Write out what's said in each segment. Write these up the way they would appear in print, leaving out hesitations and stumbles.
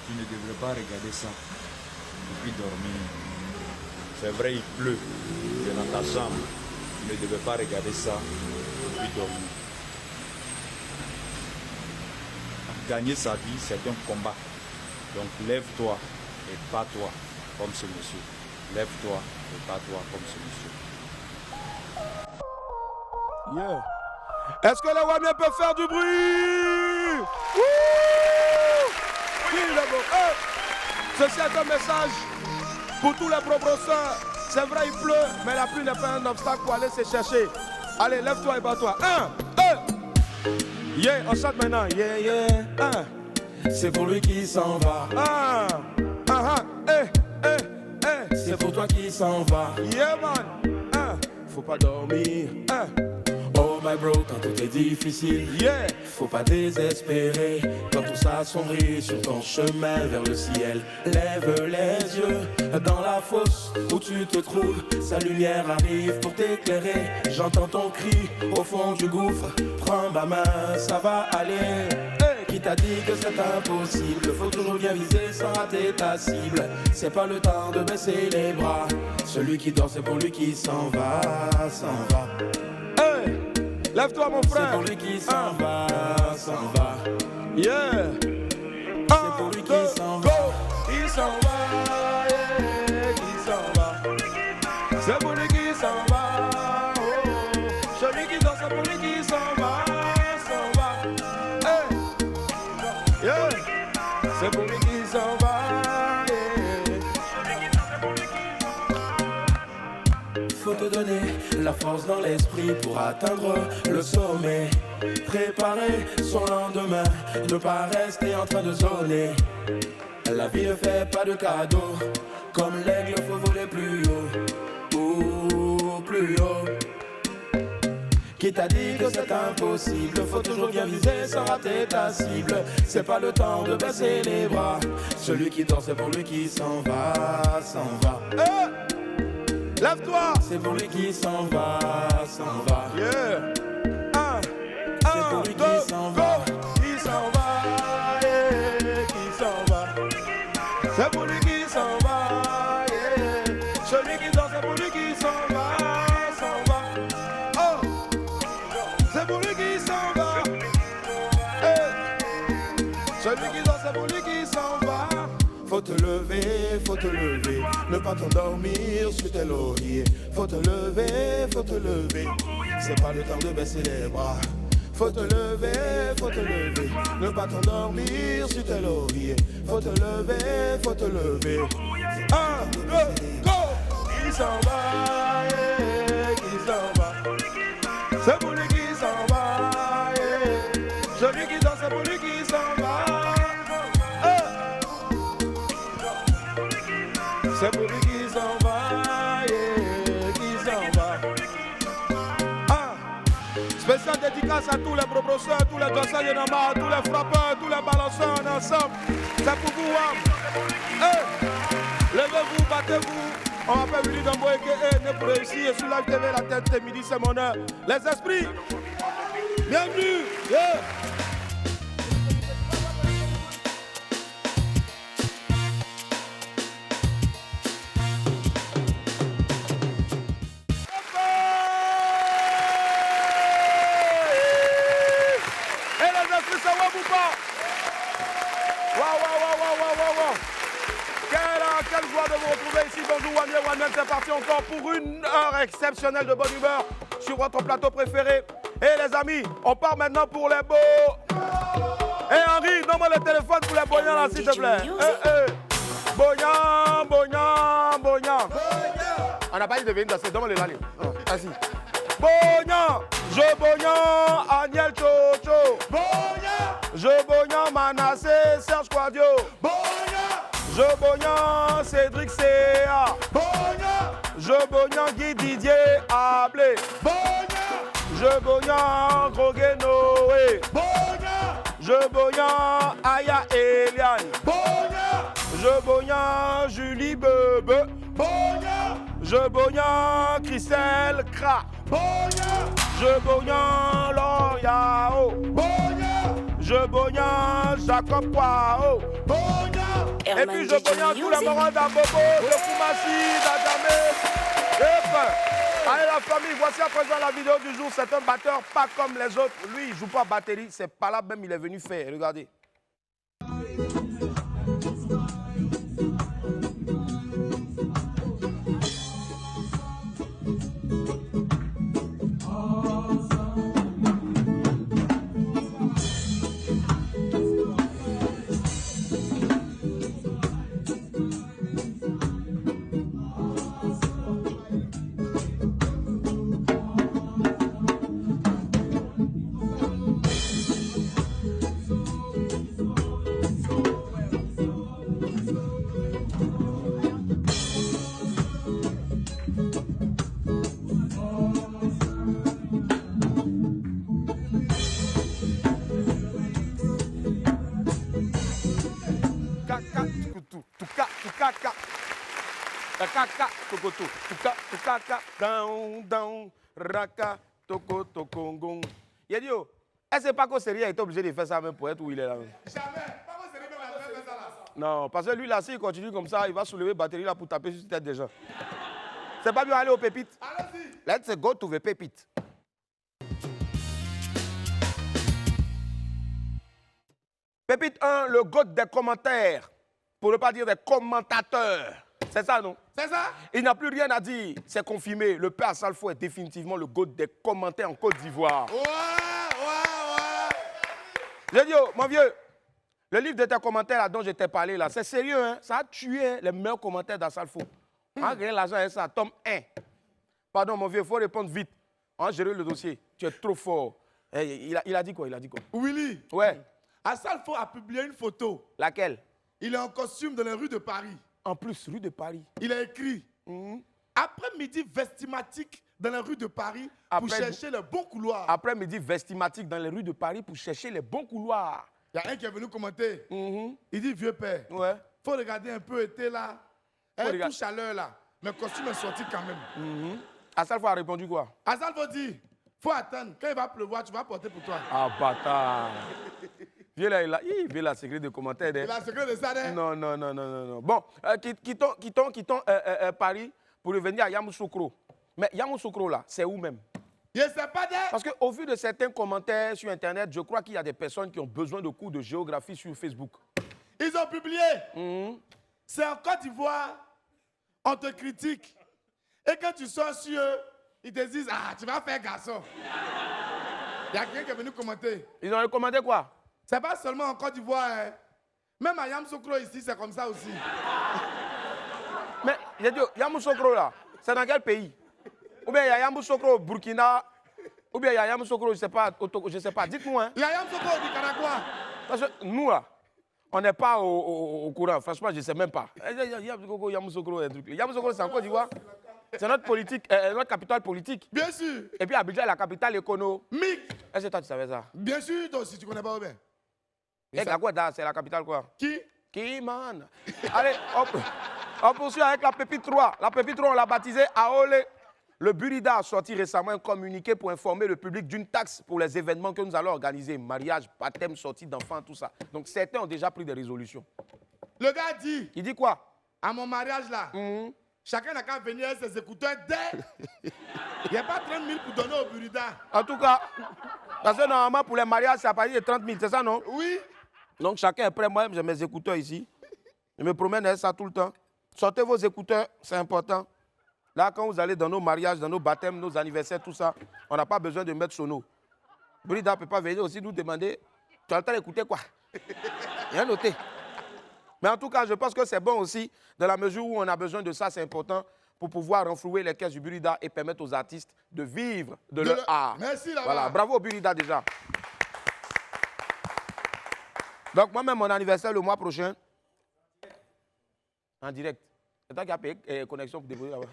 Tu ne devrais pas regarder ça et puis dormir. C'est vrai, il pleut. Tu es dans ta chambre. Tu ne devais pas regarder ça et puis dormir. Gagner sa vie, c'est un combat. Donc lève-toi et bats-toi comme ce monsieur. Lève-toi et bats-toi comme ce monsieur. Yeah. Est-ce que les Wamiens peuvent faire du bruit? Oui, ceci est un message pour tous les pro-brosseurs. C'est vrai, il pleut, mais la pluie n'est pas un obstacle pour aller se chercher. Allez, lève-toi et bats-toi. 1, 2. Yeah, on chante maintenant. Yeah, yeah. C'est pour lui qui s'en va. C'est pour toi qui s'en va. Yeah, man. Faut pas dormir. Oh my bro, quand tout est difficile, Yeah. faut pas désespérer. Quand tout s'assombrit sur ton chemin vers le ciel, lève les yeux dans la fosse où tu te trouves. Sa lumière arrive pour t'éclairer. J'entends ton cri au fond du gouffre. Prends ma main, ça va aller. Qui t'a dit que c'est impossible? Faut toujours bien viser sans rater ta cible. C'est pas le temps de baisser les bras. Celui qui dort, c'est pour lui qui s'en va, s'en va. Hey, lève-toi mon frère. C'est pour lui qui s'en va, s'en va. Yeah. C'est pour lui qui s'en va. Il s'en va, yeah, qui s'en va. C'est pour lui qui s'en va. Oh. Celui qui dort, c'est pour lui qui s'en va, s'en va. Hey. Yeah. C'est pour lui qui s'en va. Faut te donner la force dans l'esprit pour atteindre le sommet. Préparer son lendemain, ne pas rester en train de zoner. La vie ne fait pas de cadeaux. Comme l'aigle, faut voler plus haut, plus haut. Qui t'a dit que c'est impossible? Faut toujours bien viser sans rater ta cible. C'est pas le temps de baisser les bras. Celui qui dort, c'est pour lui qui s'en va, s'en va. Lève-toi. C'est pour lui qui s'en va, s'en va. Yeah. C'est pour lui qui s'en va. Qui s'en va, yeah, qui s'en va. C'est pour lui qui s'en va, yeah. Celui qui dort, c'est pour lui qui s'en va, s'en va. Oh, c'est pour lui qui s'en va. Hey. Celui qui dort, c'est pour lui qui s'en va. Faut te lever, ne pas t'endormir sur tes lauriers. Faut te lever, c'est pas le temps de baisser les bras. Faut te lever, ne pas t'endormir sur tes lauriers. Faut te lever. 1, 2, go! Qui s'en va, yeah, qui s'en va. C'est pour lui qui s'en va, yeah. Celui qui danse, c'est pour lui qui s'en va. C'est pour lui qui s'en va, yeah, qui s'en va. Spécial dédicace à tous les pro-brosseurs, tous les danseurs de Namba, tous les frappeurs, tous les balanceurs ensemble. C'est pour vous, Hey, levez-vous, battez-vous. On m'appelle Willy Dambo et né pour réussir. Et sur Live TV, la tête midi, c'est mon heure. Les esprits, bienvenue. Yeah. Quelle joie de vous retrouver ici. Bonjour Wamiens, c'est parti encore pour une heure exceptionnelle de bonne humeur sur votre plateau préféré. Et les amis, on part maintenant pour les beaux. Et Henri, donne-moi le téléphone pour les bognans là, s'il te plaît. Bognan. On n'a pas dit de venir danser, donne-moi les lalis. Vas-y. Bognan, je Bognan, Aniel Chocho. Bognan, je Bognan, Manassé, Serge Quadio. Bognan, je Bognan, Cédric C.A. Bognan, je Bognan, Guy Didier Ablé. Bognan, je Bognan, Grogué Noé. Bognan, je Bognan, Aya Eliane. Bognan, je Bognan, Julie Bebe. Bognan, je Bognan, Christelle Kra. Bognan, je Bognan, Loriao. Bognan, je Bognan, Jacob Poirot. Bognan, Et puis je connais tout le monde d'Ambobo, de Koumassi, d'Adjamé. Allez la famille, voici à présent la vidéo du jour. C'est un batteur pas comme les autres. Lui, il joue pas batterie. C'est pas là même il est venu faire. Regardez. Il a dit, oh, est-ce que Paco Sérieux est obligé de faire ça même pour être où il est là? Jamais. Paco Sérieux même a fait ça là. Non, parce que lui là, s'il continue comme ça, il va soulever la batterie là pour taper sur la tête des gens. C'est pas mieux aller aux pépites? Allez-y. Let's go to the pépites. Pépite 1, le goût des commentaires. Pour ne pas dire des commentateurs. C'est ça, non? C'est ça? Il n'a plus rien à dire. C'est confirmé. Le père Salfo est définitivement le goût des commentaires en Côte d'Ivoire. Ouais. J'ai dit, oh, mon vieux, le livre de tes commentaires là, dont je t'ai parlé, là, c'est sérieux, hein? Ça a tué les meilleurs commentaires d'Assalfo. On a gagné l'argent avec ça, tome 1. Pardon, mon vieux, il faut répondre vite. On a géré le dossier. Tu es trop fort. Il a dit quoi? Willy. Ouais. Assalfo a publié une photo. Laquelle? Il est en costume dans les rues de Paris. En plus, rue de Paris. Il a écrit après-midi vestimatique dans les rues de Paris pour chercher le bon couloir. Après-midi vestimatique dans les rues de Paris pour chercher les bons couloirs. Il y a un qui est venu commenter. Il dit, vieux père, Ouais. faut regarder un peu été là. Tout chaleur là. Mais costume est sorti quand même. Assalfo a répondu quoi? Assalfo dit, faut attendre. Quand il va pleuvoir, tu vas porter pour toi. Ah, bâtard. Viens là, il vient la secret de commentaires. Il a le secret de ça, hein? Non. Bon, quittons Paris pour revenir à Yamoussoukro. Mais Yamoussoukro, là, c'est où même? Je ne sais pas, Parce qu'au vu de certains commentaires sur Internet, je crois qu'il y a des personnes qui ont besoin de cours de géographie sur Facebook. Ils ont publié. C'est en Côte d'Ivoire, on te critique. Et quand tu sors sur eux, ils te disent, ah, tu vas faire garçon. Il y a quelqu'un qui est venu commenter. Ils ont recommandé quoi? C'est pas seulement en Côte d'Ivoire, hein. Même à Yamoussoukro ici, c'est comme ça aussi. Mais, j'ai dit, Yamoussoukro là, c'est dans quel pays? Ou bien il y a Yamoussoukro au Burkina, ou bien il y a Yamoussoukro, je ne sais pas. Dites-nous, hein. Il y a Yamoussoukro au Nicaragua. Parce que nous, là, on n'est pas au courant. Franchement, je ne sais même pas. Yamoussoukro, Yamoussoukro, c'est en Côte d'Ivoire. C'est notre politique, notre capitale politique. Bien sûr. Et puis Abidjan est la capitale économique. Est-ce que toi, tu savais ça? Bien sûr, toi aussi, tu connais pas bien. Et Gagoueda, c'est la capitale quoi? Qui, man? Allez, on poursuit avec la pépite 3. La pépite 3, on l'a baptisée Aole. Le Burida a sorti récemment un communiqué pour informer le public d'une taxe pour les événements que nous allons organiser. Mariage, baptême, sortie d'enfants, tout ça. Donc certains ont déjà pris des résolutions. Le gars dit... Il dit quoi? À mon mariage là, chacun n'a qu'à venir avec ses écouteurs dès... Il n'y a pas 30 000 pour donner au Burida. En tout cas, parce que normalement pour les mariages, c'est à partir de 30 000, c'est ça non? Oui. Donc chacun est prêt. Moi-même, j'ai mes écouteurs ici. Je me promène avec ça tout le temps. Sortez vos écouteurs, c'est important. Là, quand vous allez dans nos mariages, dans nos baptêmes, nos anniversaires, tout ça, on n'a pas besoin de mettre sono. Brida ne peut pas venir aussi nous demander, tu as le temps d'écouter quoi? Rien noté. Mais en tout cas, je pense que c'est bon aussi, dans la mesure où on a besoin de ça, c'est important pour pouvoir renflouer les caisses du Burida et permettre aux artistes de vivre de leur art. Merci là-bas. Voilà, bravo au Burida déjà. Donc moi-même, mon anniversaire le mois prochain, en direct. C'est toi qui as payé connexion pour déposer là-bas.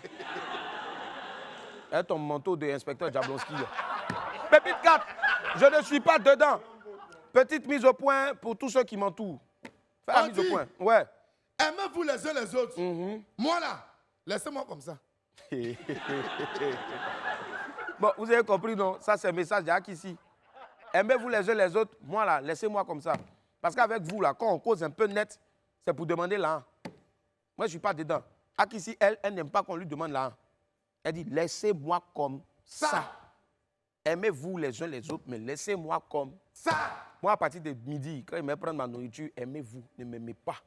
Et ton manteau d'inspecteur Jablonski. Pépite 4, je ne suis pas dedans. Petite mise au point pour tous ceux qui m'entourent. Fais la mise au point. Ouais. Aimez-vous les uns les autres. Moi là, laissez-moi comme ça. Bon, vous avez compris, non? Ça, c'est un message d'Yak ici. Aimez-vous les uns les autres. Moi là, laissez-moi comme ça. Parce qu'avec vous là, quand on cause un peu net, c'est pour demander là. Moi, je ne suis pas dedans. Akissi, elle n'aime pas qu'on lui demande là. Elle dit, laissez-moi comme ça. Aimez-vous les uns les autres, mais laissez-moi comme ça. Moi, à partir de midi, quand il me prend ma nourriture, aimez-vous, ne m'aimez pas.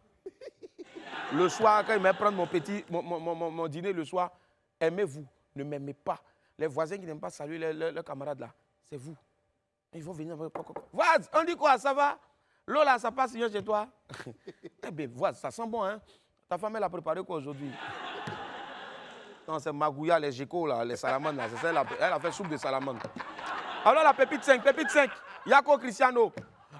Le soir, quand il me prend mon dîner le soir, aimez-vous, ne m'aimez pas. Les voisins qui n'aiment pas saluer leurs camarades là, c'est vous. Ils vont venir. Vaz, on dit quoi, ça va? L'eau là, ça passe bien chez toi? Eh bien, Vaz, ça sent bon, hein? Ta femme, elle a préparé quoi aujourd'hui? Non, c'est Magouya, les gécos là, les salamandres là, c'est ça, elle a fait soupe de salamandre. Alors la pépite 5, Yako Cristiano.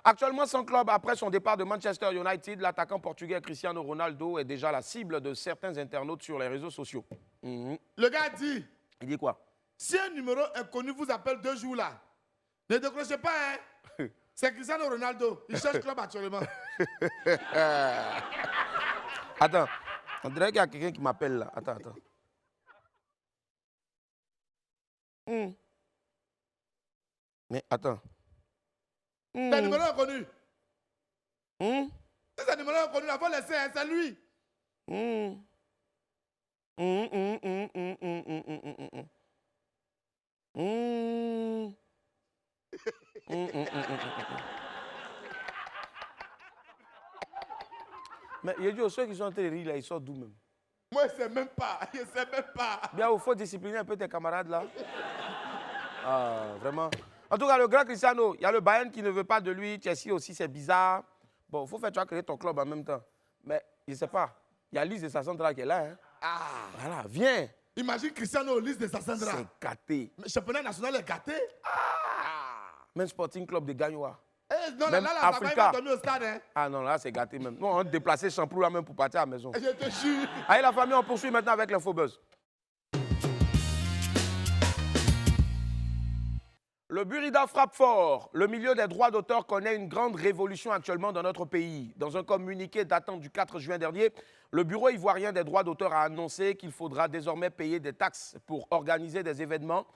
Actuellement sans club après son départ de Manchester United, l'attaquant portugais Cristiano Ronaldo est déjà la cible de certains internautes sur les réseaux sociaux. Le gars dit, il dit quoi? Si un numéro inconnu vous appelle 2 jours là, ne décrochez pas, hein. C'est Cristiano Ronaldo, il cherche club actuellement. Attends, on dirait qu'il y a quelqu'un qui m'appelle là. Attends. Mais attends. C'est un numéro inconnu. C'est un numéro inconnu, il faut laisser, hein, c'est lui. Mais il y a dit ceux qui sont en train de rire là, ils sortent d'où même? Moi, je ne sais même pas. Bien, il faut discipliner un peu tes camarades là. Ah, vraiment. En tout cas, le grand Cristiano, il y a le Bayern qui ne veut pas de lui. Chelsea aussi, c'est bizarre. Bon, il faut faire, tu vas créer ton club en même temps. Mais je ne sais pas. Il y a Lise de Sassandra qui est là. Hein. Ah, voilà, viens. Imagine Cristiano Lise de Sassandra. C'est gâté. Le championnat national est gâté. Même Sporting Club de Gagnoa. Non, même là, Africa. ça va dormir au stade. Hein. Ah non, là, c'est gâté même. Non, on déplaçait Champrou là même pour partir à la maison. Je te jure. Allez, la famille, on poursuit maintenant avec l'Infobuzz. Le Burida frappe fort. Le milieu des droits d'auteur connaît une grande révolution actuellement dans notre pays. Dans un communiqué datant du 4 juin dernier, le Bureau ivoirien des droits d'auteur a annoncé qu'il faudra désormais payer des taxes pour organiser des événements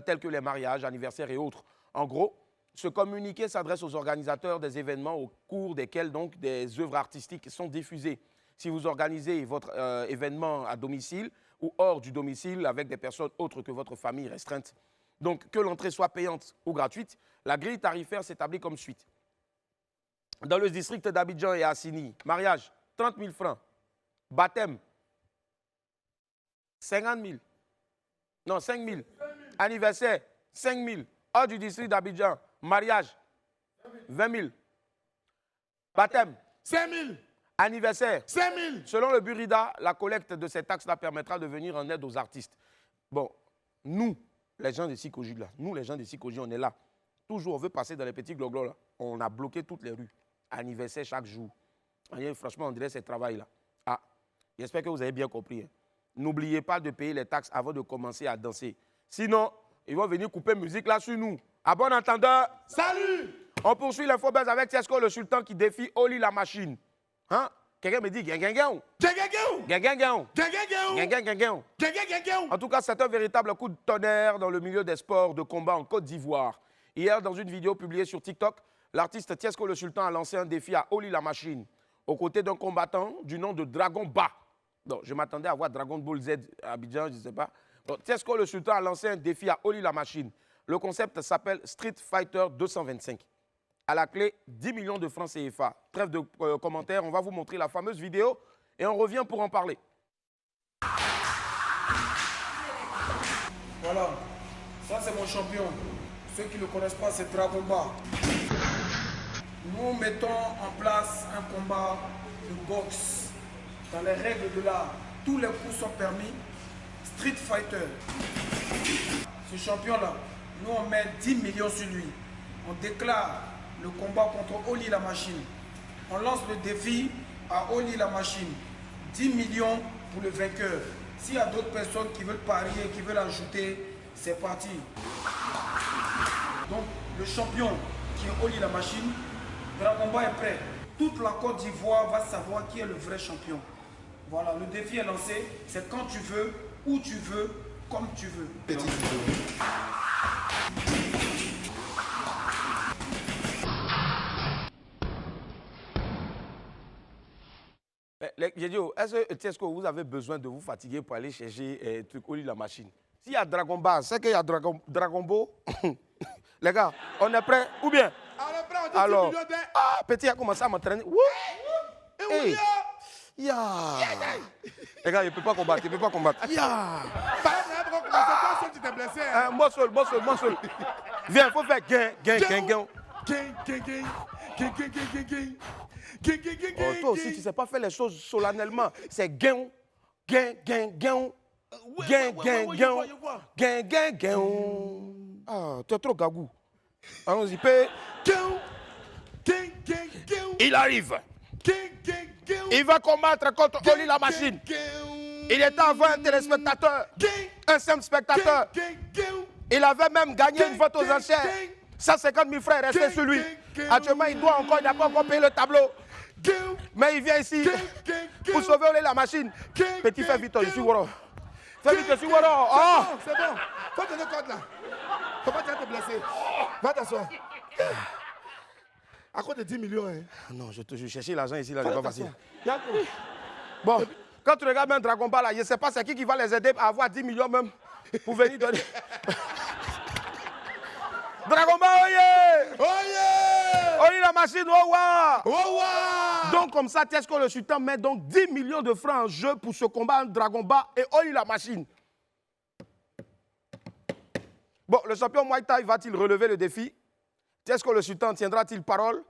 tels que les mariages, anniversaires et autres. En gros, ce communiqué s'adresse aux organisateurs des événements au cours desquels donc des œuvres artistiques sont diffusées. Si vous organisez votre événement à domicile ou hors du domicile avec des personnes autres que votre famille restreinte, donc que l'entrée soit payante ou gratuite, la grille tarifaire s'établit comme suite. Dans le district d'Abidjan et Assini, mariage, 30 000 francs. Baptême, 50 000. Non, 5 000. Anniversaire, 5 000. Hors du district d'Abidjan, mariage, 20 000. Baptême, 5 000. Anniversaire, 5 000. Selon le Burida, la collecte de ces taxes-là permettra de venir en aide aux artistes. Bon, nous, les gens de Sikoji, là, on est là. Toujours, on veut passer dans les petits gloglos, là. On a bloqué toutes les rues. Anniversaire chaque jour. Et franchement, on dirait ce travail-là. Ah, j'espère que vous avez bien compris. Hein. N'oubliez pas de payer les taxes avant de commencer à danser. Sinon, ils vont venir couper musique là sur nous. À bon entendeur. Salut. On poursuit l'Infobuzz avec Tiesco le Sultan qui défie Oli la machine. Hein? Quelqu'un me dit gang. En tout cas, c'est un véritable coup de tonnerre dans le milieu des sports de combat en Côte d'Ivoire. Hier, dans une vidéo publiée sur TikTok, l'artiste Tiesco le Sultan a lancé un défi à Oli la machine, aux côtés d'un combattant du nom de Dragon Ba. Donc, je m'attendais à voir Dragon Ball Z à Abidjan, je ne sais pas. Donc, Tiesco le Sultan a lancé un défi à Oli la machine. Le concept s'appelle Street Fighter 225. À la clé, 10 millions de francs CFA. Trêve de commentaires, on va vous montrer la fameuse vidéo et on revient pour en parler. Voilà, ça c'est mon champion. Ceux qui ne le connaissent pas, c'est Dragon Ball. Nous mettons en place un combat de boxe. Dans les règles de l'art, tous les coups sont permis. Street Fighter. Ce champion-là, nous on met 10 millions sur lui. On déclare le combat contre Oli la machine. On lance le défi à Oli la machine. 10 millions pour le vainqueur. S'il y a d'autres personnes qui veulent parier, qui veulent ajouter, c'est parti. Donc le champion qui est Oli la machine, Dragon Ball est prêt. Toute la Côte d'Ivoire va savoir qui est le vrai champion. Voilà, le défi est lancé. C'est quand tu veux, où tu veux, comme tu veux. J'ai dit, est-ce que vous avez besoin de vous fatiguer pour aller chercher truc au lit la machine? S'il y a Dragon Ball, c'est qu'il y a Dragon Ball. Les gars, on est prêts ou bien? On est prêts, on dit Alors, 10 millions d'aides. petit a commencé à m'entraîner. Hey. Yeah. Les gars, il ne peut pas combattre, il ne peut pas combattre. Yeah. Par exemple, on commence toi seul, tu t'es blessé. Hein? Moi seul. Viens, il faut faire gain. Oh, toi aussi, tu ne sais pas faire les choses solennellement. C'est gain. Ah, tu es trop gagou. Allons-y, paix. Il arrive. Il va combattre contre Oli la machine. Il était avant un téléspectateur, un simple spectateur. Il avait même gagné une vente aux enchères. 150 000 francs restés sur lui. Actuellement, il n'a pas encore payé le tableau. Mais il vient ici pour sauver Oli la machine. Petit, fais vite, je suis Woro. Fais vite, je suis Woro. Oh. C'est bon. Faut tenir compte là. Faut pas te blesser. Va t'asseoir. À cause de 10 millions. Hein. Non, je cherchais l'argent ici, là, c'est pas facile. Bon, quand tu regardes un Dragon Ball, là, je ne sais pas c'est qui va les aider à avoir 10 millions même pour venir donner. Dragon Ball, oye! Oye! Oye la machine, owa! Owa! Donc comme ça, Tesco le Sultan met donc 10 millions de francs en jeu pour ce combat entre Dragon Ball et Oye la machine. Bon, le champion Muay Thai va-t-il relever le défi? Tesco le Sultan tiendra-t-il parole?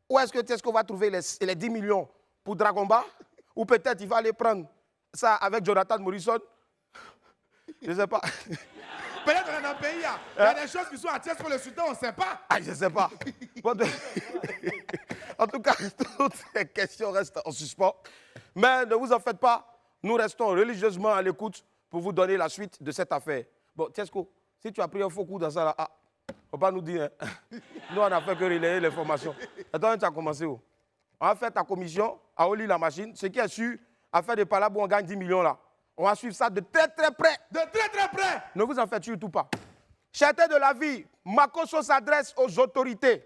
Ou est-ce que Tesco va trouver les 10 millions pour Dragon Ball? Ou peut-être il va aller prendre ça avec Jonathan Morrison? Je ne sais pas. Peut-être dans un pays, il y a des choses qui sont à Tesco le Sultan, on ne sait pas. Ah, je ne sais pas. En tout cas, toutes ces questions restent en suspens. Mais ne vous en faites pas, nous restons religieusement à l'écoute pour vous donner la suite de cette affaire. Bon, Tesco, si tu as pris un faux coup dans ça, là, faut pas nous dire. Hein. Nous, on n'a fait que relayer l'information. Attends, tu as commencé où? On a fait ta commission à Oli la machine. Ce qui est sûr, à faire des palabres où on gagne 10 millions là. On va suivre ça de très très près. De très très près. Ne vous en faites surtout pas. Cherté de la vie, Makosso s'adresse aux autorités.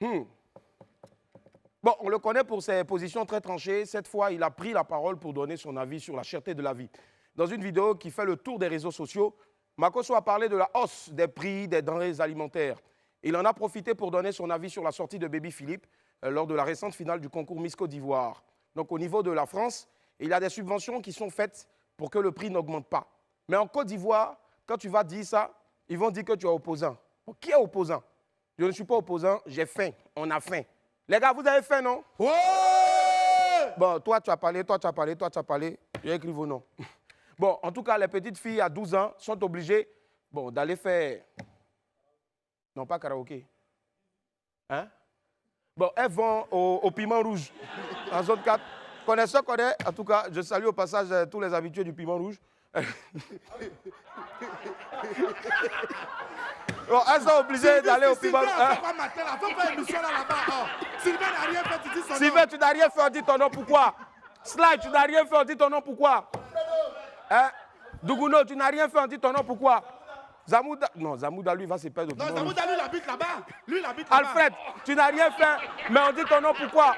Bon, on le connaît pour ses positions très tranchées. Cette fois, il a pris la parole pour donner son avis sur la cherté de la vie. Dans une vidéo qui fait le tour des réseaux sociaux, Makosso a parlé de la hausse des prix des denrées alimentaires. Il en a profité pour donner son avis sur la sortie de Baby Philippe lors de la récente finale du concours Miss Côte d'Ivoire. Donc au niveau de la France, il y a des subventions qui sont faites pour que le prix n'augmente pas. Mais en Côte d'Ivoire, quand tu vas dire ça, ils vont dire que tu es opposant. Bon, qui est opposant? Je ne suis pas opposant, j'ai faim, on a faim. Les gars, vous avez faim, non? Ouais! Bon, toi tu as parlé, j'ai écrit vos noms. Bon, en tout cas, les petites filles à 12 ans sont obligées d'aller faire... Non, pas karaoké. Hein? Bon, elles vont au Piment Rouge, en zone 4. Connaisseur connaît, en tout cas, je salue au passage tous les habitués du Piment Rouge. Bon, elles sont obligées d'aller au Piment Rouge. Sylvain n'a rien fait, tu dis son nom. Sylvain, tu n'as rien fait, on dit ton nom, pourquoi? Sly, tu n'as rien fait, on dit ton nom, pourquoi? Hein? Douguno, tu n'as rien fait, on dit ton nom, pourquoi? Zamouda, non, Zamouda, lui, va se perdre. Non, Zamouda, lui, il habite là-bas. Lui, il habite là-bas. Alfred, tu n'as rien fait, mais on dit ton nom, pourquoi?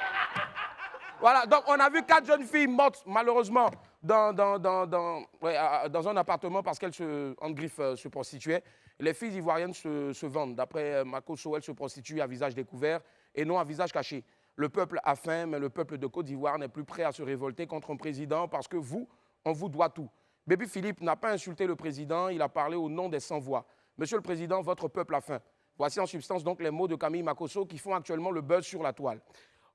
Voilà, donc on a vu 4 jeunes filles mortes, malheureusement, dans un appartement parce qu'elles, en griffe, se prostituaient. Les filles ivoiriennes se vendent. D'après Makosso, elles se prostituent à visage découvert et non à visage caché. Le peuple a faim, mais le peuple de Côte d'Ivoire n'est plus prêt à se révolter contre un président parce que vous, on vous doit tout. Baby Philippe n'a pas insulté le président, il a parlé au nom des sans-voix. Monsieur le Président, votre peuple a faim. Voici en substance donc les mots de Camille Makosso qui font actuellement le buzz sur la toile.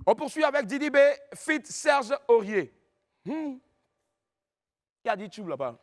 On poursuit avec Didi B, fit Serge Aurier. Qui a dit tube là-bas?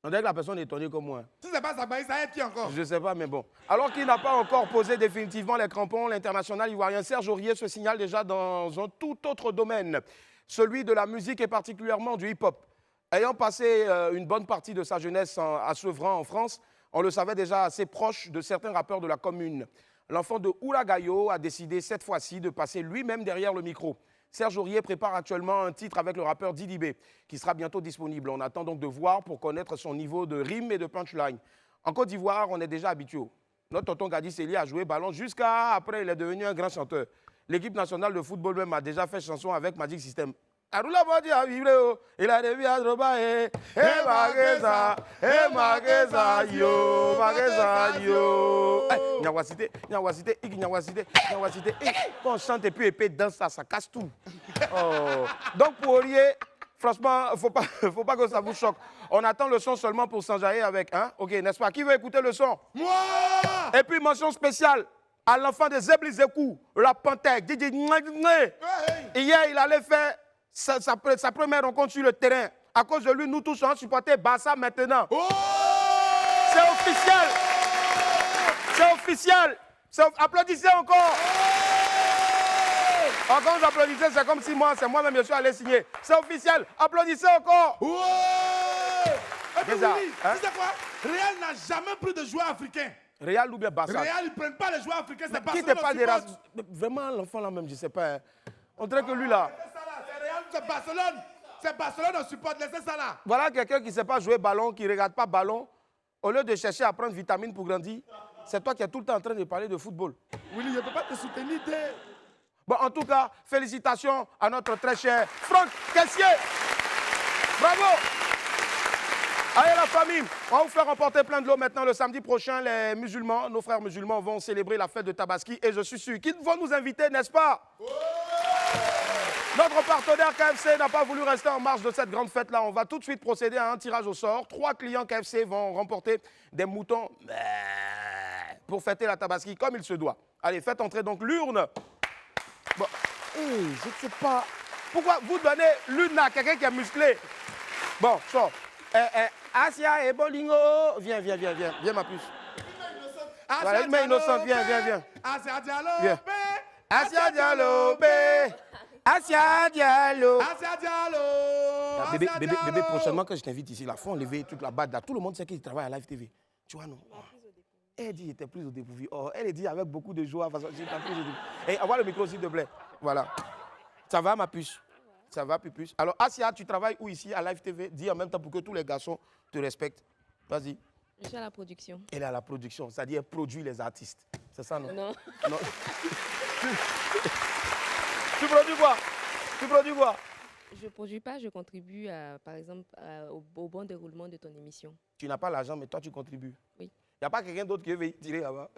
On dirait que la personne est étonnée comme moi. Si c'est pas Zabaï, ça aide qui encore? Je ne sais pas, mais bon. Alors qu'il n'a pas encore posé définitivement les crampons, l'international ivoirien Serge Aurier se signale déjà dans un tout autre domaine, celui de la musique et particulièrement du hip-hop. Ayant passé une bonne partie de sa jeunesse à Sevran en France, on le savait déjà assez proche de certains rappeurs de la commune. L'enfant de Oulagayo a décidé cette fois-ci de passer lui-même derrière le micro. Serge Aurier prépare actuellement un titre avec le rappeur Didi B, qui sera bientôt disponible. On attend donc de voir pour connaître son niveau de rime et de punchline. En Côte d'Ivoire, on est déjà habitué. Notre tonton Gadi Seli a joué ballon jusqu'à après, il est devenu un grand chanteur. L'équipe nationale de football même a déjà fait chanson avec Magic System. Arula Bodi a vibré, il a revu à Droba et Mageza, yo, Mageza, yo. Nyawasité, quand on chante et puis épée danse, ça casse tout. Oh. Donc pour Aurier, franchement, faut pas que ça vous choque. On attend le son seulement pour s'enjailler avec, hein? Ok, n'est-ce pas? Qui veut écouter le son? Moi! Et puis mention spéciale à l'enfant de Zebli Zekou, la panthère. Hier, il allait faire sa première rencontre sur le terrain. À cause de lui, nous tous sommes supporter Barça maintenant. Oh! C'est officiel. C'est officiel. Applaudissez encore. Quand vous applaudissez, c'est comme si c'est moi-même, je suis allé signer. C'est officiel. Applaudissez encore. Ouais! Et puis, ça, Willy, hein? tu sais quoi? Real n'a jamais pris de joueurs africains. Real ou bien Barça? Real, ils ne prennent pas les joueurs africains. C'est Qui Barcelone. t'es pas des races? Vraiment, l'enfant là même, je sais pas. Hein. On dirait que lui là. C'est Real, c'est Barcelone. C'est Barcelone, on supporte. Laissez ça là. Voilà quelqu'un qui ne sait pas jouer ballon, qui ne regarde pas ballon. Au lieu de chercher à prendre vitamines pour grandir, c'est toi qui es tout le temps en train de parler de football. Willy, je ne peux pas te soutenir. Bon, en tout cas, félicitations à notre très cher Franck Caissier. Bravo. Allez la famille, on va vous faire remporter plein de l'eau maintenant. Le samedi prochain, les musulmans, nos frères musulmans vont célébrer la fête de Tabaski et je suis sûr qu'ils vont nous inviter, n'est-ce pas? Notre partenaire KFC n'a pas voulu rester en marge de cette grande fête-là. On va tout de suite procéder à un tirage au sort. 3 clients KFC vont remporter des moutons pour fêter la Tabaski comme il se doit. Allez, faites entrer donc l'urne. Bon, je ne sais pas. Pourquoi vous donnez l'une à quelqu'un qui est musclé? Bon, sort. Asia et Bolingo. Viens, ma puce. Voilà, une main innocente, viens. Asia Diallo, Viens. Asia Diallo, Asia Diallo. Asia Diallo. Ah, bébé, prochainement, quand je t'invite ici, là, faut enlever toute la bade là. Tout le monde sait qu'il travaille à Live TV. Tu vois, non? Elle dit qu'il était plus au dépourvu. Oh, elle dit avec beaucoup de joie. Et avoir le micro, s'il te plaît. Voilà. Ça va, ma puce? Ça va, pupuce? Alors, Asia, tu travailles où ici à Live TV? Dis en même temps pour que tous les garçons te respectent. Vas-y. Je suis à la production. Elle est à la production, c'est-à-dire elle produit les artistes. C'est ça, non? Non. Non. Tu produis quoi? Je ne produis pas, je contribue, par exemple, au bon déroulement de ton émission. Tu n'as pas l'argent, mais toi, tu contribues. Oui. Il n'y a pas quelqu'un d'autre qui veut tirer là-bas.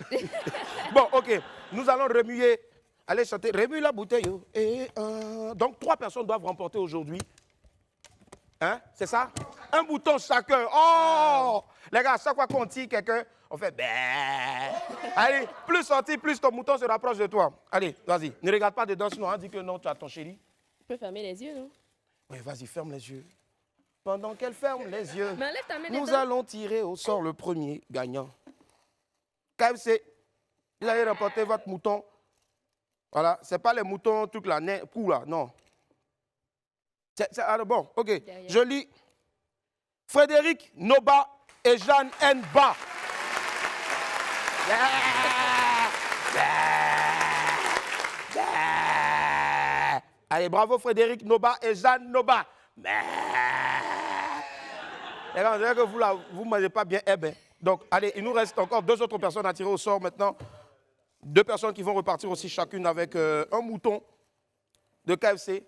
Bon, ok. Nous allons remuer. Allez chanter. Remue la bouteille. Donc, 3 personnes doivent remporter aujourd'hui. Hein? C'est ça? Un bouton chacun. Oh! Les gars, chaque fois qu'on tire quelqu'un, on fait Allez, plus sorti, plus ton mouton se rapproche de toi. Allez, vas-y. Ne regarde pas dedans, sinon on dit que non, tu as ton chéri. Tu peux fermer les yeux, non? Oui, vas-y, ferme les yeux. Pendant qu'elle ferme les yeux, Mais enlève ta main nous dedans. allons tirer au sort le premier gagnant. KFC, vous allez remporter votre mouton. Voilà, ce n'est pas les moutons, trucs là, coup là, non. Alors bon, ok. Derrière. Je lis Frédéric Noba et Jeanne Nba. Allez, bravo Frédéric Noba et Jeanne Noba. Les gars, on dirait que vous là, vous ne mangez pas bien. Eh ben. Donc, allez, il nous reste encore 2 autres personnes à tirer au sort maintenant. 2 personnes qui vont repartir aussi chacune avec un mouton de KFC.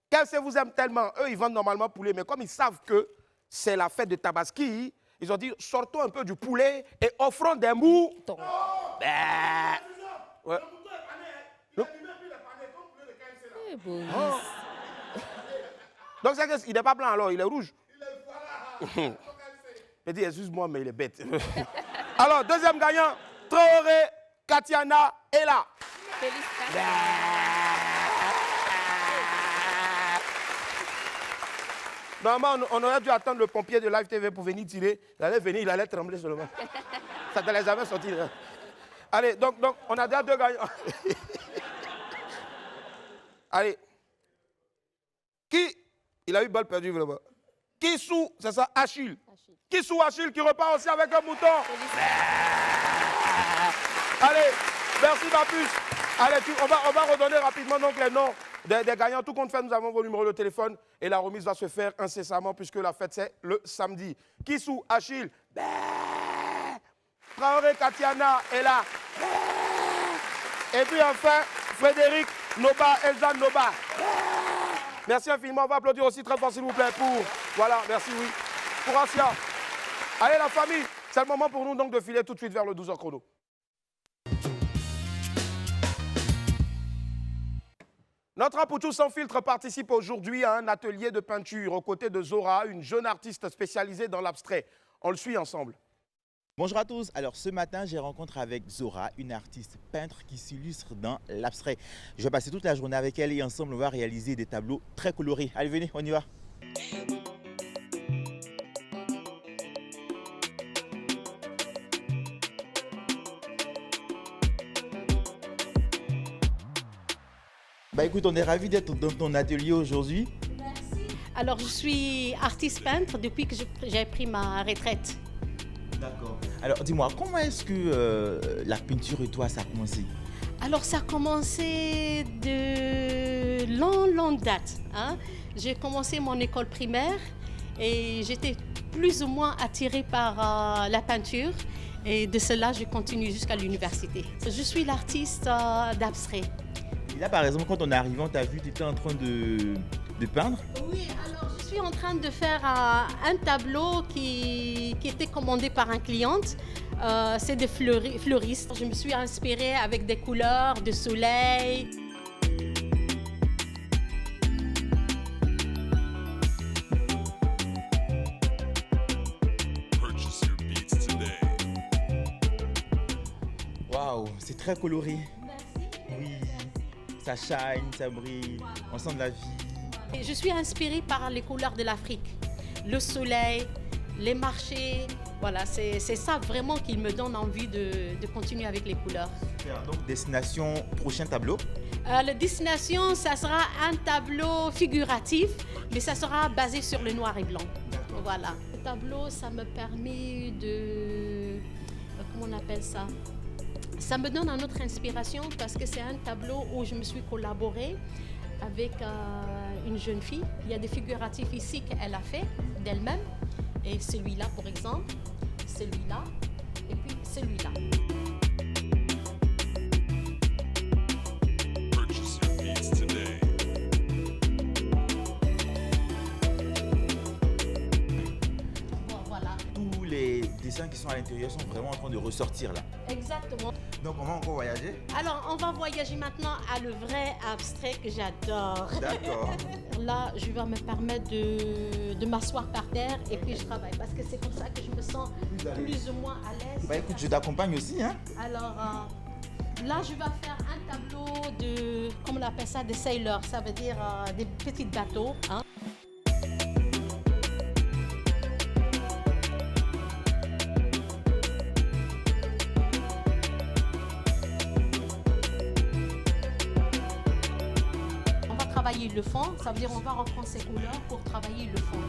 KFC vous aime tellement. Eux, ils vendent normalement poulet, mais comme ils savent que c'est la fête de Tabaski, ils ont dit sortons un peu du poulet et offrons des moutons. Ouais. Eh, Boris. Donc, c'est qu'il n'est pas blanc alors, il est rouge. Il dit, excuse-moi, mais il est bête. Alors, deuxième gagnant, Traoré, Katiana est là. Félicitations. Normalement, on aurait dû attendre le pompier de Live TV pour venir tirer. Il allait venir, il allait trembler seulement. Ça ne te les jamais sorti. Allez, donc, on a déjà 2 gagnants. Allez. Qui? Il a eu balle perdue vraiment. Qui sous? C'est ça, Achille. Qui sous Achille qui repart aussi avec un mouton? Allez, merci ma puce. Allez, on va redonner rapidement donc les noms des gagnants. Tout compte fait, nous avons vos numéros de téléphone et la remise va se faire incessamment puisque la fête c'est le samedi. Qui sous Achille? Traoré Katiana est là. Et puis enfin, Frédéric Noba, Elsa Noba. Merci infiniment. On va applaudir aussi très fort, s'il vous plaît, pour... Voilà, merci, oui. Pour Asia. Allez, la famille, c'est le moment pour nous donc de filer tout de suite vers le 12h chrono. Notre Apoutou sans filtre participe aujourd'hui à un atelier de peinture aux côtés de Zora, une jeune artiste spécialisée dans l'abstrait. On le suit ensemble. Bonjour à tous, alors ce matin j'ai rencontre avec Zora, une artiste peintre qui s'illustre dans l'abstrait. Je vais passer toute la journée avec elle et ensemble on va réaliser des tableaux très colorés. Allez venez, on y va. Bah écoute, on est ravis d'être dans ton atelier aujourd'hui. Merci. Alors je suis artiste peintre depuis que j'ai pris ma retraite. D'accord. Alors dis-moi, comment est-ce que la peinture et toi ça a commencé? Alors ça a commencé de longue date. Hein. J'ai commencé mon école primaire et j'étais plus ou moins attirée par la peinture. Et de cela, je continue jusqu'à l'université. Je suis l'artiste d'abstrait. Et là par exemple, quand on est arrivé, on t'a vu, tu étais en train de peindre? Oui, alors je suis en train de faire un tableau qui était commandé par un client. C'est des fleuristes. Je me suis inspirée avec des couleurs de soleil. Waouh, c'est très coloré. Merci. Oui, ça shine, ça brille, on sent de la vie. Je suis inspirée par les couleurs de l'Afrique, le soleil, les marchés. Voilà, c'est ça vraiment qui me donne envie de continuer avec les couleurs. Donc, destination, prochain tableau? La destination, ça sera un tableau figuratif, mais ça sera basé sur le noir et blanc. Voilà. Le tableau, ça me permet de... Comment on appelle ça? Ça me donne une autre inspiration parce que c'est un tableau où je me suis collaborée avec une jeune fille. Il y a des figuratifs ici qu'elle a fait d'elle-même. Et celui-là, par exemple, celui-là, et puis celui-là. Bon, voilà. Tous les dessins qui sont à l'intérieur sont vraiment en train de ressortir là. Exactement. Donc on va encore voyager? Alors, on va voyager maintenant à le vrai abstrait que j'adore. D'accord. Là, je vais me permettre de m'asseoir par terre et puis je travaille parce que c'est comme ça que je me sens plus ou moins à l'aise. Bah écoute, je t'accompagne aussi, hein? Alors, là, je vais faire un tableau de, comment on appelle ça, des sailors, ça veut dire des petits bateaux. Hein. Travailler le fond, ça veut dire on va reprendre ces couleurs pour travailler le fond.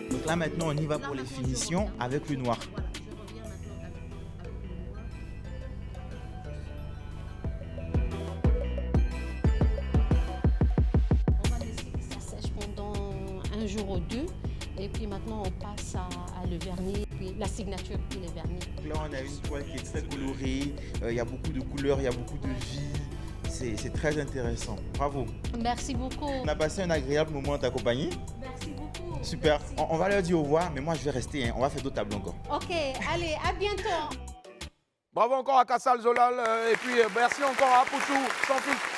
Donc là maintenant on y va pour les finitions avec le noir. Voilà, je reviens maintenant avec le noir. On va laisser que ça sèche pendant un jour ou deux. Et puis maintenant on passe à le vernis, puis la signature puis le vernis. Donc là on a une toile qui est très colorée, il y a beaucoup de couleurs, il y a beaucoup de vie. C'est très intéressant. Bravo. Merci beaucoup. On a passé un agréable moment en ta compagnie. Merci beaucoup. Super. Merci. On va leur dire au revoir, mais moi je vais rester, hein. On va faire d'autres tableaux encore. Ok, allez, à bientôt. Bravo encore à Kassal Zolal et puis merci encore à Apoutou sans filtre.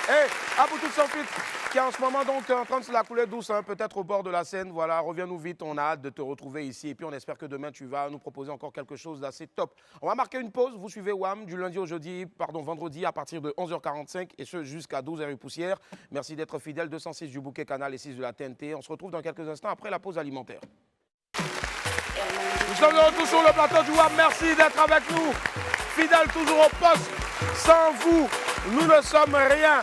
Hey, Apoutou sans filtre qui est en ce moment donc en train de se la couler douce, hein, peut-être au bord de la Seine. Voilà, reviens-nous vite, on a hâte de te retrouver ici et puis on espère que demain tu vas nous proposer encore quelque chose d'assez top. On va marquer une pause, vous suivez WAM du lundi au vendredi à partir de 11h45 et ce jusqu'à 12h et poussière. Merci d'être fidèle, 206 du bouquet Canal et 6 de la TNT. On se retrouve dans quelques instants après la pause alimentaire. Nous sommes de retour sur le plateau du WAM, merci d'être avec nous. Fidèle toujours au poste, sans vous, nous ne sommes rien.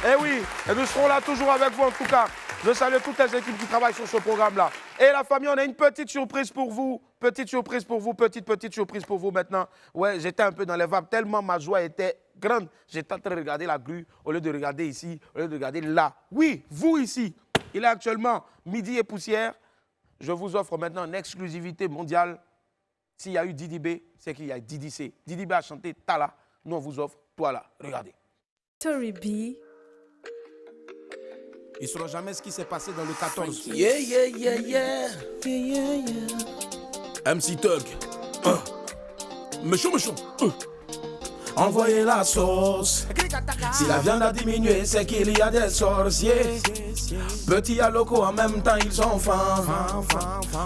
Eh oui, et nous serons là toujours avec vous en tout cas. Je salue toutes les équipes qui travaillent sur ce programme-là. Et la famille, on a une petite surprise pour vous. Petite surprise pour vous maintenant. Ouais, j'étais un peu dans les vapes tellement ma joie était grande. J'étais en train de regarder la grue au lieu de regarder ici, au lieu de regarder là. Oui, vous ici. Il est actuellement midi et poussière. Je vous offre maintenant une exclusivité mondiale. S'il y a eu Didi B, c'est qu'il y a Didi C. Didi B a chanté Tala. Nous, on vous offre Toi là. Regardez. Victory B. Ils ne sauront jamais ce qui s'est passé dans le 14. Yeah, yeah, yeah, yeah. Yeah, yeah, yeah. MC Tug. Méchant. Envoyez la sauce. Si la viande a diminué, c'est qu'il y a des sorciers. Petits à locaux, en même temps, ils sont fins.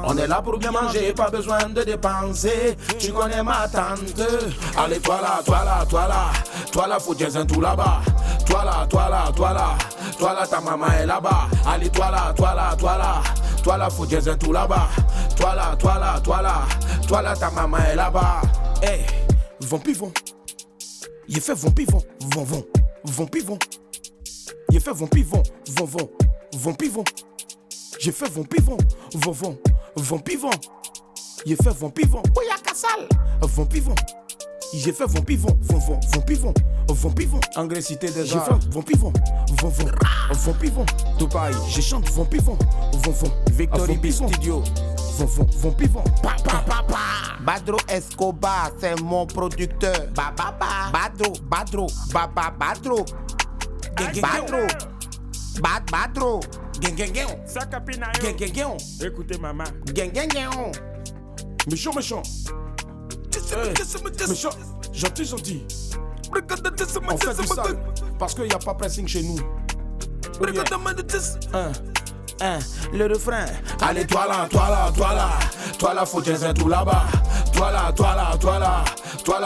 On est là pour bien manger, pas besoin de dépenser. Tu connais ma tante. Allez, toi là, faut dire un tout là-bas. Toi là, ta maman est là-bas. Allez, toi là, faut dire un tout là-bas. Toi là, ta maman est là-bas. Hey, vont pivon. Il fait vont pivon, vont pivon. Il fait vont pivon, vont pivon. J'ai fait vont pivon, vont pivon. Il fait vont pivon, Oya Kassal, vont pivon. J'ai fait vont pivon, vont pivon. Agressité des arts. J'ai fait vont pivon, vont pivon. Dubaï, j'ai chanté vont pivon, Victory B Studio. Vont pivon. Badro Escobar, c'est mon producteur. Badro. Badro. Écoutez maman. Méchant. Méchant. Gentil. On fait du sale parce qu'il n'y a pas pressing chez nous. Le refrain. Allez, toi là, faut dire un tout là-bas. Toi là,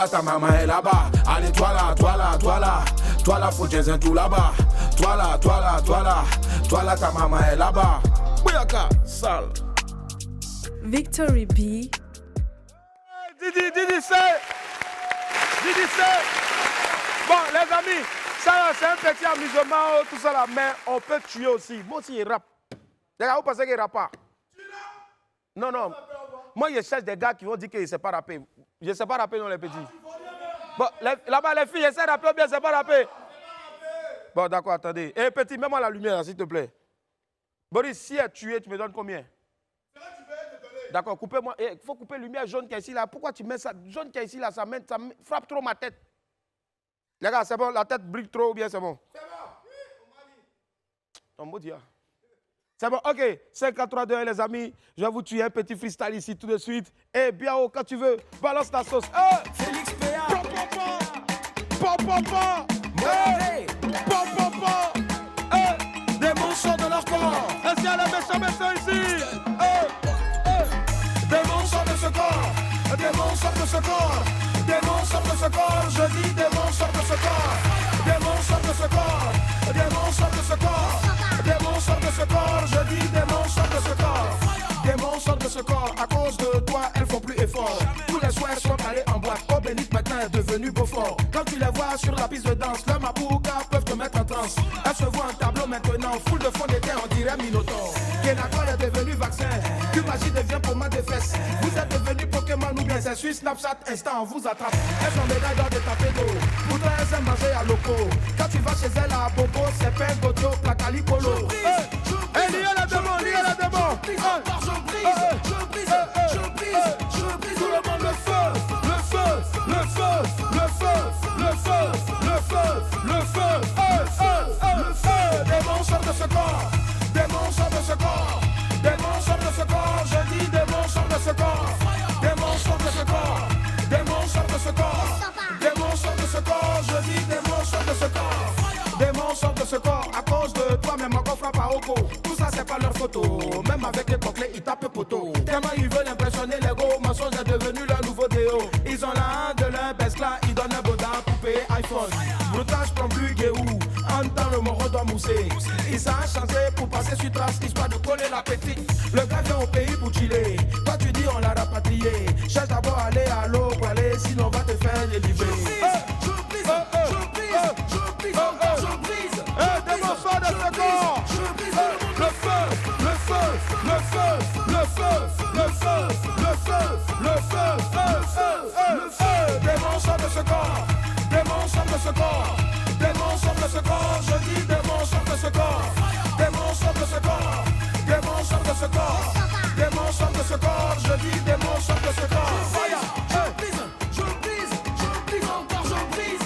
ta maman est là-bas. Allez, toi là, faut dire un tout là-bas. Toi là, ta maman est là-bas. Bouyaka, sale. Victory B. Didi, c'est. Bon, les amis, ça là, c'est un petit amusement, tout ça là, mais on peut tuer aussi. Moi aussi, il rappe. Les gars, vous pensez qu'il rappe pas? Non. Moi, je cherche des gars qui vont dire qu'ils ne savent pas rapper. Je ne sais pas rapper, non, les petits. Bon, là-bas, les filles, essaient de rapper ou bien, c'est pas rapper? Bon, d'accord, attendez. Eh, petit, mets-moi la lumière, s'il te plaît. Boris, si elle est tuée, tu me donnes combien? D'accord, coupez-moi. Il faut couper la lumière jaune qui est ici, là. Pourquoi tu mets ça? Jaune qui est ici, là, ça frappe trop ma tête. Les gars, c'est bon, la tête brille trop ou bien c'est bon? C'est bon. Ton mot dit. C'est bon, ok. 5, 4, 3, 2, 1, les amis. Je vais vous tuer un petit freestyle ici tout de suite. Et bien haut, quand tu veux, balance ta sauce. Félix Péa. Des monstres dans leur corps. Est-ce qu'il y a les méchants ici? Des monstres de ce corps. Des monstres de ce corps. Des monstres de ce corps. Je dis des monstres de ce corps. Des monstres de ce corps. Des monstres de ce corps. Des monstres de ce corps. Je dis des monstres de ce corps. Des monstres de ce corps. À cause de toi, elles font plus effort. Tous les soirs, sont allés en boîte. Oh bénite maintenant est devenu beau fort. Quand tu les vois sur la piste de danse, le mabouka peuvent te mettre en transe. Elles se voient en tableau maintenant. Foule de fond d'été, on dirait Minotaur. Kenakol est devenu vaccin. Que magie devient pour ma défesse. Vous êtes devenu Pokémon ou bien c'est Suisse, Snapchat, instant, on vous attrape. Elles ont médaille d'or de taper d'eau. Pourtant elles aiment manger à loco. Quand tu vas chez elle à Bobo, c'est Pin, Gojo, Placali, Polo. Lié la demande. Je brise tout le monde le feu. Des monstres de ce corps. Des monstres de ce corps. Des monstres de ce corps. Je dis des monstres de ce corps. Des monstres de ce corps. Des monstres de ce corps. Des monstres de ce corps. Je dis des monstres de ce corps. Des monstres de ce corps. À cause de toi, même encore frappe à Oko. Tout ça, c'est pas leur photo. Même avec les coclés, ils tapent poteau. Tellement ils veulent impressionner les gros. Mensonge est devenu leur nouveau déo. Ils ont la de leur baisse là. Ils donnent un boda pour payer iPhone. Brutage prend plus Guéhou. En temps, le moro doit mousser. Ils savent chanter pour passer sur trace. Histoire de coller la petite. Le gars vient au pays pour chiller. Toi, tu dis on l'a rapatrié. Cherche d'abord à aller à l'eau pour aller. Sinon, on va te faire délivrer. Je brise. Des monstres de ce corps. Des monstres de ce corps. Des monstres de ce corps. Des monstres de ce corps. Je dis des monstres de ce corps. Des monstres de ce corps. Des monstres de ce corps. Des monstres de ce corps. Je dis des monstres de ce corps. Je brise encore, je brise.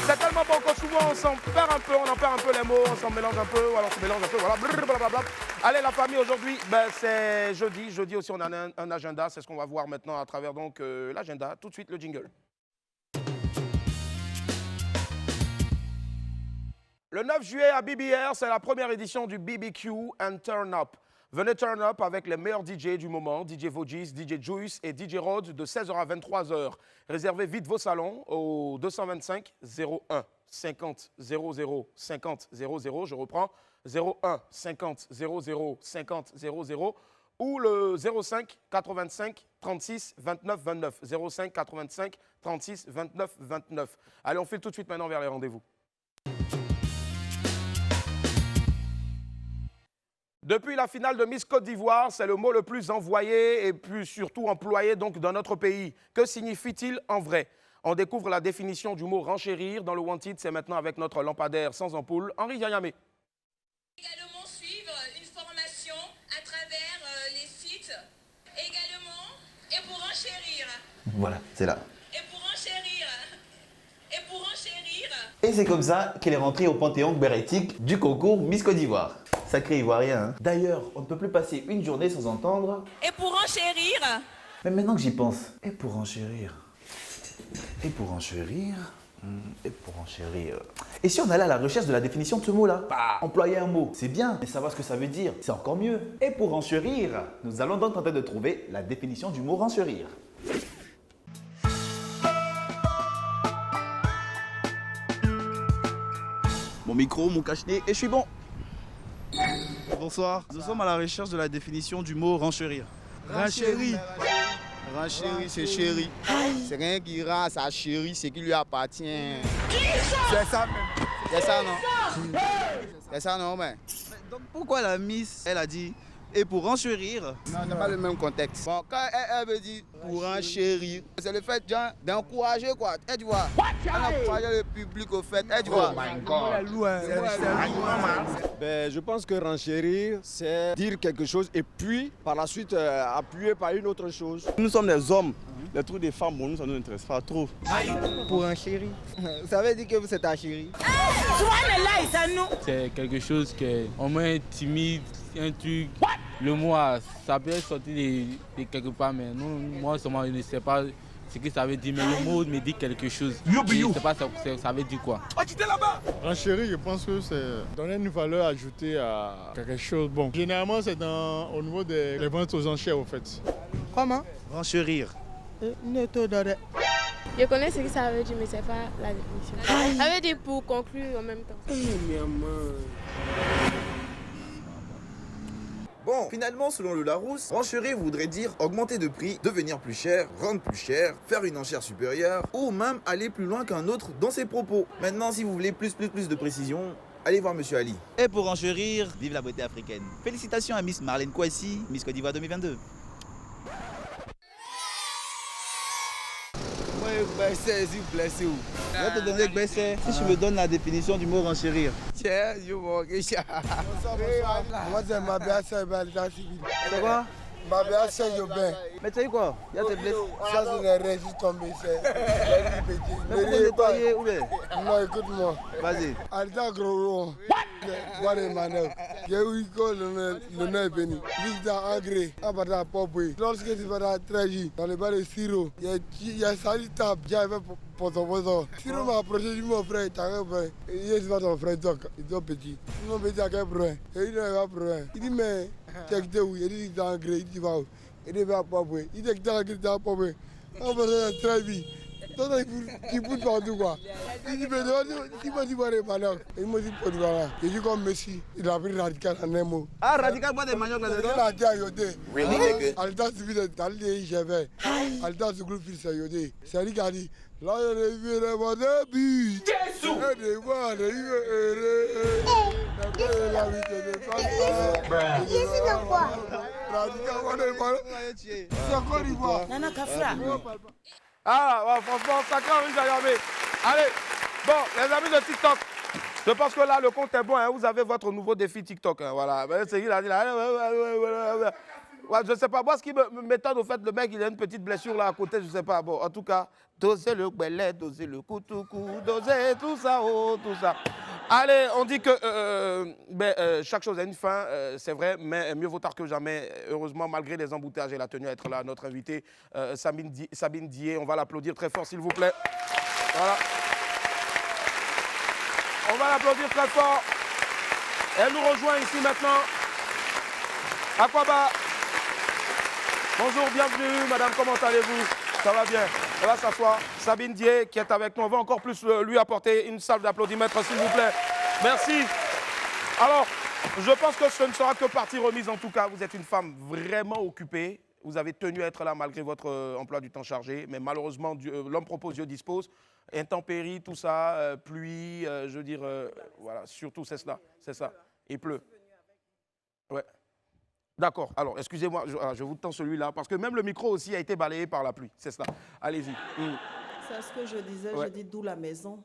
C'est tellement bon que souvent on s'en perd un peu, on en perd un peu les mots, on s'en mélange un peu, alors on se mélange un peu, voilà. Blablabla. Allez la famille, aujourd'hui, c'est jeudi. Jeudi aussi on a un agenda, c'est ce qu'on va voir maintenant à travers donc l'agenda. Tout de suite le jingle. Le 9 juillet à BBR, c'est la première édition du BBQ and Turn Up. Venez turn up avec les meilleurs DJ du moment, DJ Vogis, DJ Juice et DJ Rhodes de 16h à 23h. Réservez vite vos salons au 225 01 50 00 50 00. Je reprends 01 50 00 50 00 ou le 05 85 36 29 29. 05 85 36 29 29. Allez, on file tout de suite maintenant vers les rendez-vous. Depuis la finale de Miss Côte d'Ivoire, c'est le mot le plus envoyé et plus surtout employé donc dans notre pays. Que signifie-t-il en vrai? On découvre la définition du mot renchérir dans le Wanted. C'est maintenant avec notre lampadaire sans ampoule, Henri Yayamé. Également suivre une formation à travers les sites. Également, et pour enchérir. Voilà, c'est là. Et pour enchérir. Et pour enchérir. Et c'est comme ça qu'elle est rentrée au panthéon bérétique du concours Miss Côte d'Ivoire. Sacré Ivoirien, hein. D'ailleurs, on ne peut plus passer une journée sans entendre... Et pour enchérir. Mais maintenant que j'y pense, et pour enchérir. Et pour enchérir. Et pour enchérir. Et si on allait à la recherche de la définition de ce mot-là? Bah, employer un mot, c'est bien, mais savoir ce que ça veut dire, c'est encore mieux. Et pour enchérir, nous allons donc tenter de trouver la définition du mot renchérir. Mon micro, mon cache-nez, et je suis bon. Bonsoir, nous sommes à la recherche de la définition du mot renchérir. Renchérir. Renchérir, c'est chéri. C'est rien qui rend à sa chérie ce qui lui appartient. C'est ça même. C'est ça non? C'est ça non, mais. Donc pourquoi la Miss, elle a dit et pour renchérir? Non, c'est pas le même contexte. Bon, quand elle veut dire pour renchérir, c'est le fait d'encourager quoi. Tu vois, elle encourage le public au fait. Tu vois. Je pense que renchérir, c'est dire quelque chose et puis par la suite appuyer par une autre chose. Nous sommes des hommes. Les trucs des femmes, bon, nous, ça ne nous intéresse pas trop. Pour enchérir. Ça veut dire que vous êtes ta chérie. C'est quelque chose qui est au moins timide, un truc. Le mot, ça peut sortir de quelque part, mais moi, je ne sais pas ce que ça veut dire, mais le mot me dit quelque chose. Je ne sais pas ça veut dire quoi. Renchérir, je pense que c'est donner une valeur ajoutée à quelque chose. Bon, généralement, c'est au niveau des ventes aux enchères, au fait. Comment? Renchérir. Je connais ce que ça veut dire, mais c'est pas la définition. Ça veut dire pour conclure en même temps. Bon, finalement, selon le Larousse, renchérir voudrait dire augmenter de prix, devenir plus cher, rendre plus cher, faire une enchère supérieure ou même aller plus loin qu'un autre dans ses propos. Maintenant, si vous voulez plus de précision, allez voir Monsieur Ali. Et pour enchérir, vive la beauté africaine. Félicitations à Miss Marlène Kouassi, Miss Côte d'Ivoire 2022. Je vais te donner Gbessé si tu me donnes la définition du mot renchérir. Tiens, je vois que ça. Moi, c'est ma belle sœur, C'est quoi? Ma belle sœur, je vais. Mais tu sais quoi? Il y a tes blessés. Ça, c'est une raison tombée, c'est. Mais pourquoi nettoyer ou bien? Non, écoute-moi. Vas-y. Alta gros. Voilà les manœuvres. J'ai eu que le nez est venu. Vite dans engrais, à partir de Popé. Lorsque tu vas dans la tragie, dans le bas de sirop, il y a sali table, j'avais pour ton poisson. Sirop m'a approché du mon frère, t'as un frère. Il est ton frère, il est petit. Mon petit a quel problème? Et il n'a pas de problème. Il dit, mais, tu es où? Il dit, dans engrais, il dit, va où? Il dit, va Popé. Il dit, dans engrais, dans Popé. On va dans la tragie. Il pousse partout quoi. Il dit, mais il m'a dit, voilà, il m'a dit, voilà. Il dit comme Messi, il a pris Radical en un mot. Ah, Radical, pas de manioc là-dedans? Il a dit à Yodé. Alta suffit de t'aller, j'avais. Alta se groupe, c'est Yodé. C'est lui qui a dit, là, il est vu le monde de but. Jésus! Il est voir, il est heureux. Jésus de quoi? Radical, on est mal. C'est encore Ivoire. Nana Kafra. Ah, ouais, franchement, sacré Henri Yayamé. Allez, bon, les amis de TikTok, je pense que là, le compte est bon. Hein, vous avez votre nouveau défi TikTok. Hein, voilà. C'est qui il a dit là. Ouais, je sais pas. Moi, ce qui m'étonne, au fait, le mec, il a une petite blessure là à côté, je sais pas. Bon, en tout cas, doser le bellet, doser le coutou-cou, doser tout ça, oh, tout ça. Allez, on dit que chaque chose a une fin, c'est vrai, mais mieux vaut tard que jamais. Heureusement, malgré les embouteillages, elle a tenu à être là, notre invitée, Sabine Dié. On va l'applaudir très fort, s'il vous plaît. Voilà. On va l'applaudir très fort. Elle nous rejoint ici maintenant. Aquaba. Bonjour, bienvenue, madame, comment allez-vous? Ça va bien. On va s'asseoir. Sabine Dié qui est avec nous. On va encore plus lui apporter une salle d'applaudimètres, s'il vous plaît. Merci. Alors, je pense que ce ne sera que partie remise en tout cas. Vous êtes une femme vraiment occupée. Vous avez tenu à être là malgré votre emploi du temps chargé. Mais malheureusement, l'homme propose, Dieu dispose. Intempéries, tout ça, pluie, je veux dire, voilà, surtout c'est cela. C'est ça. Il pleut. Ouais. D'accord. Alors, excusez-moi, je vous tends celui-là, parce que même le micro aussi a été balayé par la pluie. C'est cela. Allez-y. C'est ce que je disais, Ouais. je dis d'où la maison.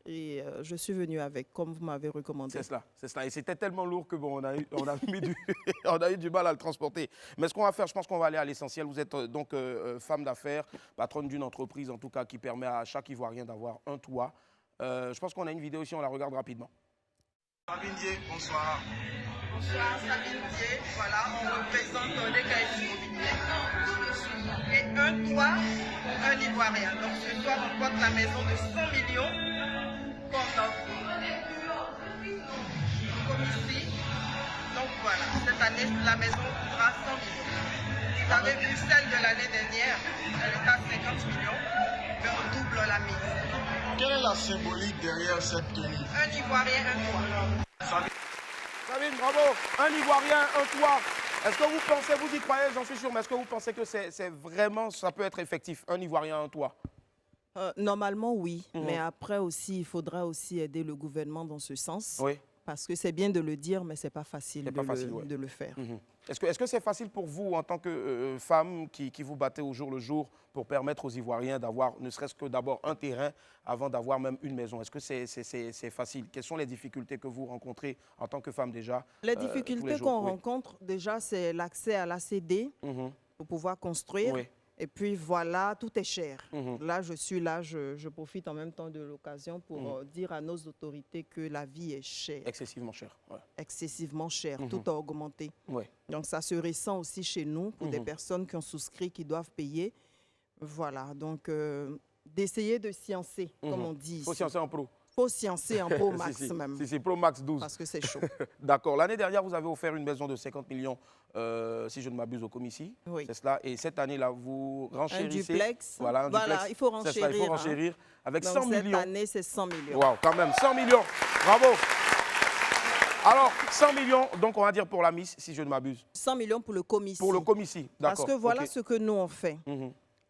Et je suis venue avec, comme vous m'avez recommandé. C'est cela, c'est cela. Et c'était tellement lourd que bon, on a eu du mal à le transporter. Mais ce qu'on va faire, je pense qu'on va aller à l'essentiel. Vous êtes donc femme d'affaires, patronne d'une entreprise, en tout cas, qui permet à chaque Ivoirien d'avoir un toit. Je pense qu'on a une vidéo ici, on la regarde rapidement. Sabine Dié, bonsoir. Bonsoir, Sabine Dié. Voilà, on représente des caisses immobiliers. Et un toit, un Ivoirien. Donc ce soir, on porte la maison de 100 millions comme offre. Comme ici. Donc voilà, cette année, la maison coûtera 100 millions. Vous avez vu celle de l'année dernière, elle est à 50 millions, mais on double la mise. Quelle est la symbolique derrière cette tenue? Un Ivoirien, un toit. Sabine, bravo. Un Ivoirien, un toit. Est-ce que vous pensez, vous y croyez, j'en suis sûr, mais est-ce que vous pensez que c'est vraiment, ça peut être effectif, un Ivoirien, un toit? Normalement, oui. Mais après aussi, il faudra aussi aider le gouvernement dans ce sens. Oui. Parce que c'est bien de le dire, mais ce n'est pas facile, ouais. de le faire. Est-ce que c'est facile pour vous, en tant que femme qui vous battez au jour le jour, pour permettre aux Ivoiriens d'avoir ne serait-ce que d'abord un terrain avant d'avoir même une maison? Est-ce que c'est facile? Quelles sont les difficultés que vous rencontrez en tant que femme déjà? Les difficultés qu'on rencontre, déjà, c'est l'accès à l'ACD pour pouvoir construire. Oui. Et puis voilà, tout est cher. Là, je suis là, je profite en même temps de l'occasion pour dire à nos autorités que la vie est chère. Excessivement chère. Ouais. Excessivement chère, tout a augmenté. Ouais. Donc ça se ressent aussi chez nous pour des personnes qui ont souscrit, qui doivent payer. Voilà, donc d'essayer de sciencer, comme on dit ici. Il faut sciencer en pro. Il faut sciencer en pro max même. Si, pro max 12. Parce que c'est chaud. D'accord. L'année dernière, vous avez offert une maison de 50 millions, si je ne m'abuse, au Comici. Oui. C'est cela. Et cette année-là, vous renchérissez. Un duplex. Voilà, un duplex. Il faut renchérir. Il faut renchérir avec donc 100 millions. Cette année, c'est 100 millions. Waouh, quand même, 100 millions. Bravo. Alors, 100 millions, donc on va dire pour la Miss, si je ne m'abuse. 100 millions pour le Comici. Pour le Comici, d'accord. Parce que voilà ce que nous on fait.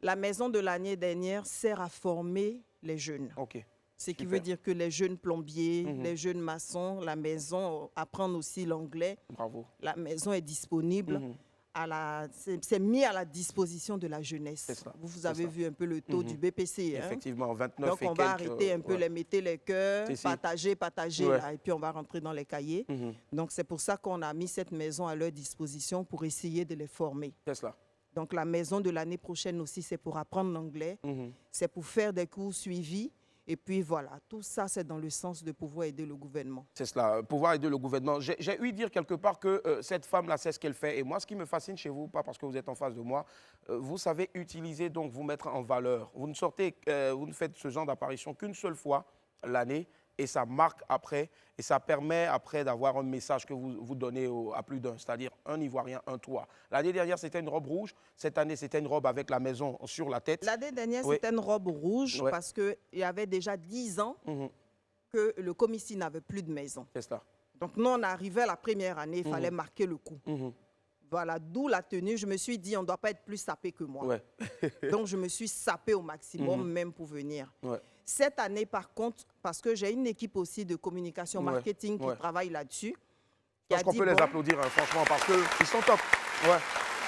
La maison de l'année dernière sert à former les jeunes. Ce qui veut dire que les jeunes plombiers, les jeunes maçons, la maison, apprennent aussi l'anglais. Bravo. La maison est disponible. C'est mis à la disposition de la jeunesse. Vous avez vu un peu le taux du BPC. Effectivement, 29 donc on va arrêter un peu, les mettre les cœurs, partager, Ouais. là, et puis on va rentrer dans les cahiers. Donc c'est pour ça qu'on a mis cette maison à leur disposition pour essayer de les former. C'est cela. Donc la maison de l'année prochaine aussi, c'est pour apprendre l'anglais, c'est pour faire des cours suivis. Et puis voilà, tout ça, c'est dans le sens de pouvoir aider le gouvernement. C'est cela, pouvoir aider le gouvernement. J'ai eu dire quelque part que cette femme-là sait ce qu'elle fait. Et moi, ce qui me fascine chez vous, pas parce que vous êtes en face de moi, vous savez utiliser, donc vous mettre en valeur. Vous ne faites ce genre d'apparition qu'une seule fois l'année. Et ça marque après, et ça permet après d'avoir un message que vous donnez à plus d'un, c'est-à-dire un Ivoirien, un toit. L'année dernière, c'était une robe rouge. Cette année, c'était une robe avec la maison sur la tête. L'année dernière, c'était une robe rouge parce qu'il y avait déjà 10 ans que le Comici n'avait plus de maison. C'est ça. Donc nous, on arrivait la première année, il fallait marquer le coup. Voilà, d'où la tenue. Je me suis dit, on ne doit pas être plus sapé que moi. Donc je me suis sapé au maximum même pour venir. Cette année, par contre, parce que j'ai une équipe aussi de communication marketing qui travaille là-dessus. Je pense qu'on peut les applaudir, hein, franchement, parce qu'ils sont top.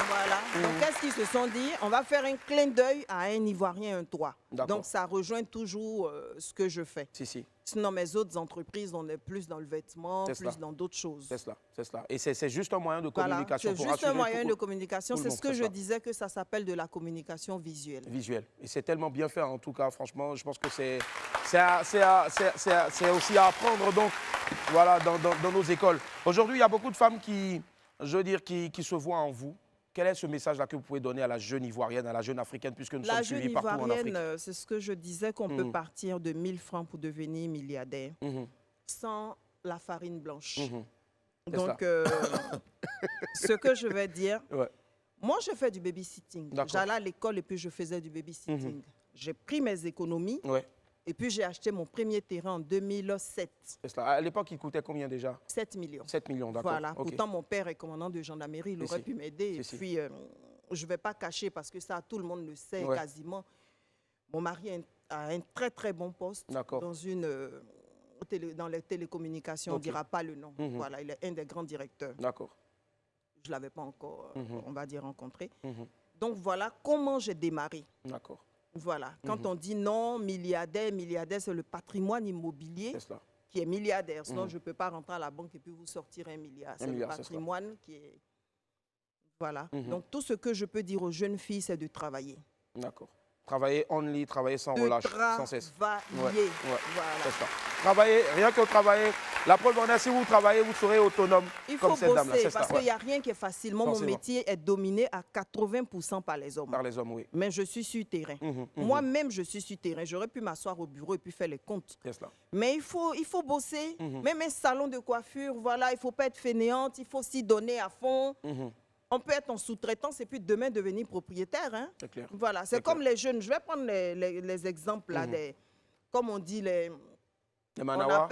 Voilà. Donc, qu'est-ce qu'ils se sont dit? On va faire un clin d'œil à un Ivoirien, un toit. Donc, ça rejoint toujours ce que je fais. Si. Sinon, mes autres entreprises, on est plus dans le vêtement, plus dans d'autres choses. C'est cela. Et c'est juste un moyen de communication. C'est juste un moyen de communication. C'est ce que je disais, que ça s'appelle de la communication visuelle. Et c'est tellement bien fait, en tout cas, franchement, je pense que c'est aussi à apprendre, donc, voilà, dans nos écoles. Aujourd'hui, il y a beaucoup de femmes qui se voient en vous. Quel est ce message-là que vous pouvez donner à la jeune Ivoirienne, à la jeune Africaine, puisque nous sommes suivis partout en Afrique? La jeune Ivoirienne, c'est ce que je disais, qu'on peut partir de 1000 francs pour devenir milliardaire sans la farine blanche. Donc, ce que je vais dire, moi, je fais du babysitting. J'allais à l'école et puis je faisais du babysitting. J'ai pris mes économies. Et puis, j'ai acheté mon premier terrain en 2007. À l'époque, il coûtait combien déjà? 7 millions. 7 millions, d'accord. Voilà. Pourtant, mon père est commandant de gendarmerie. Il aurait pu m'aider. Et puis, je ne vais pas cacher parce que ça, tout le monde le sait quasiment. Mon mari a un très, très bon poste dans les télécommunications. On ne dira pas le nom. Voilà, il est un des grands directeurs. D'accord. Je ne l'avais pas encore, on va dire, rencontré. Donc, voilà comment j'ai démarré. D'accord. Voilà. Quand on dit non, milliardaire, c'est le patrimoine immobilier qui est milliardaire. Sinon, je ne peux pas rentrer à la banque et puis vous sortir 1 milliard. C'est le patrimoine qui est... Voilà. Donc, tout ce que je peux dire aux jeunes filles, c'est de travailler. D'accord. Travailler only, travailler sans relâche, sans cesse. Travailler. C'est ça. Travailler, rien que travailler. La preuve en est, si vous travaillez, vous serez autonome comme cette dame-là. Il faut bosser, parce qu'il n'y a rien qui est facile. Mon métier est dominé à 80% par les hommes. Par les hommes, oui. Mais je suis sur terrain. Moi-même, je suis sur terrain. J'aurais pu m'asseoir au bureau et puis faire les comptes. Mais il faut bosser. Même un salon de coiffure, voilà, il ne faut pas être fainéante, il faut s'y donner à fond. On peut être en sous-traitance et puis demain devenir propriétaire. Hein? C'est clair. Voilà, c'est comme les jeunes. Je vais prendre les exemples, là, comme on dit, les Manawa.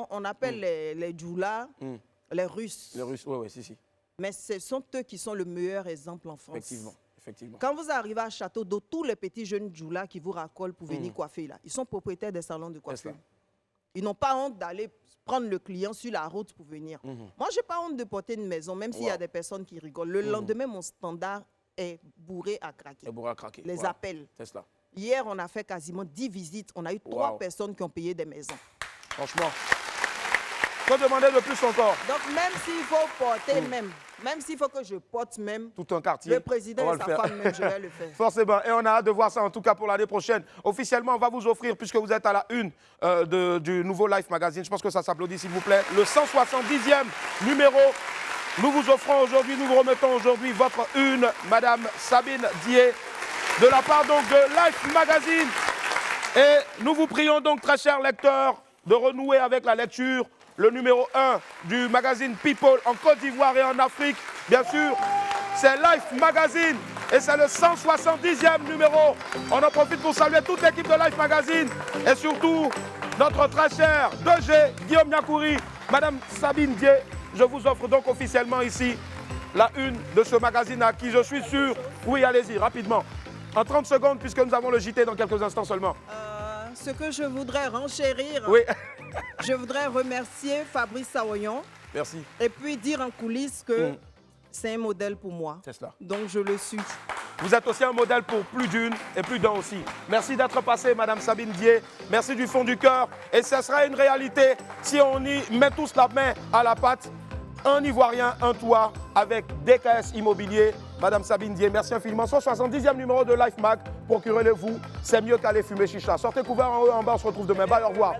On appelle les djoulas, les Russes. Les Russes, oui, si. Mais ce sont eux qui sont le meilleur exemple en France. Effectivement. Quand vous arrivez à Château d'Eau, tous les petits jeunes djoulas qui vous racolent pour venir coiffer, là, ils sont propriétaires des salons de coiffure. Ils n'ont pas honte d'aller prendre le client sur la route pour venir. Moi, je n'ai pas honte de porter une maison, même s'il y a des personnes qui rigolent. Le lendemain, mon standard est bourré à craquer. Les appels. Hier, on a fait quasiment 10 visites. On a eu 3 personnes qui ont payé des maisons. Franchement, il faut demander de plus encore. Donc, même s'il faut porter même s'il faut que je porte même tout un quartier, le président et sa femme, même, je vais le faire. Forcément, et on a hâte de voir ça en tout cas pour l'année prochaine. Officiellement, on va vous offrir, puisque vous êtes à la une du nouveau Life Magazine, je pense que ça s'applaudit s'il vous plaît, le 170e numéro. Nous vous offrons aujourd'hui, nous vous remettons aujourd'hui votre une, Madame Sabine Dié, de la part donc de Life Magazine. Et nous vous prions donc, très chers lecteurs, de renouer avec la lecture. Le numéro 1 du magazine People en Côte d'Ivoire et en Afrique, bien sûr, c'est Life Magazine et c'est le 170e numéro. On en profite pour saluer toute l'équipe de Life Magazine et surtout notre très cher DG Guillaume Niakouri, Madame Sabine Dié. Je vous offre donc officiellement ici la une de ce magazine à qui je suis sûr. Oui, allez-y, rapidement. En 30 secondes, puisque nous avons le JT dans quelques instants seulement. Ce que je voudrais renchérir, oui. Je voudrais remercier Fabrice Saoyon. Merci. Et puis dire en coulisses que c'est un modèle pour moi. C'est cela. Donc je le suis. Vous êtes aussi un modèle pour plus d'une et plus d'un aussi. Merci d'être passé, Madame Sabine Dié. Merci du fond du cœur. Et ce sera une réalité si on y met tous la main à la pâte. Un Ivoirien, un toit avec DKS Immobilier. Madame Sabine Dié, merci infiniment. 170e numéro de Life Mag. Procurez-le-vous. C'est mieux qu'aller fumer chicha. Sortez couvert en haut, en bas. On se retrouve demain. Bye, au revoir.